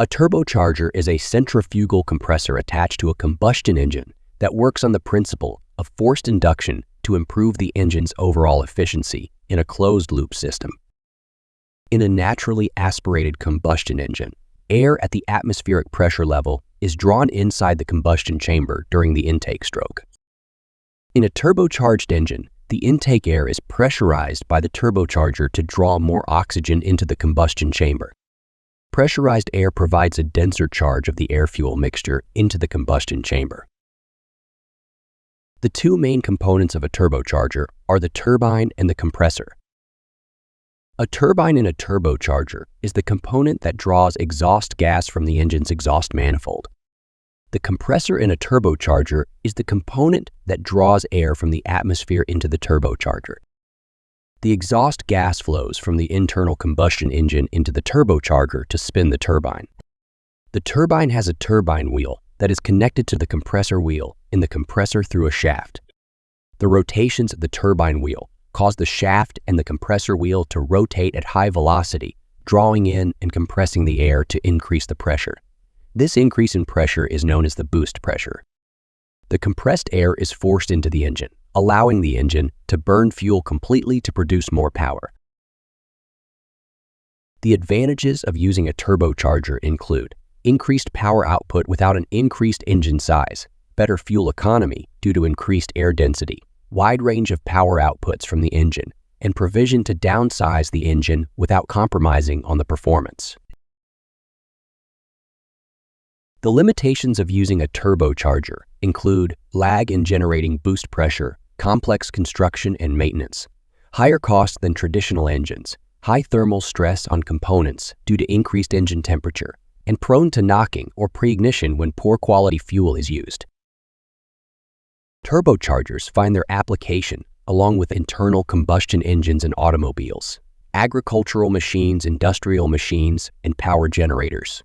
A turbocharger is a centrifugal compressor attached to a combustion engine that works on the principle of forced induction to improve the engine's overall efficiency in a closed-loop system. In a naturally aspirated combustion engine, air at the atmospheric pressure level is drawn inside the combustion chamber during the intake stroke. In a turbocharged engine, the intake air is pressurized by the turbocharger to draw more oxygen into the combustion chamber. Pressurized air provides a denser charge of the air-fuel mixture into the combustion chamber. The two main components of a turbocharger are the turbine and the compressor. A turbine in a turbocharger is the component that draws exhaust gas from the engine's exhaust manifold. The compressor in a turbocharger is the component that draws air from the atmosphere into the turbocharger. The exhaust gas flows from the internal combustion engine into the turbocharger to spin the turbine. The turbine has a turbine wheel that is connected to the compressor wheel in the compressor through a shaft. The rotations of the turbine wheel cause the shaft and the compressor wheel to rotate at high velocity, drawing in and compressing the air to increase the pressure. This increase in pressure is known as the boost pressure. The compressed air is forced into the engine, allowing the engine to burn fuel completely to produce more power. The advantages of using a turbocharger include increased power output without an increased engine size, better fuel economy due to increased air density, wide range of power outputs from the engine, and provision to downsize the engine without compromising on the performance. The limitations of using a turbocharger include lag in generating boost pressure, complex construction and maintenance, higher costs than traditional engines, high thermal stress on components due to increased engine temperature, and prone to knocking or pre-ignition when poor quality fuel is used. Turbochargers find their application along with internal combustion engines in automobiles, agricultural machines, industrial machines, and power generators.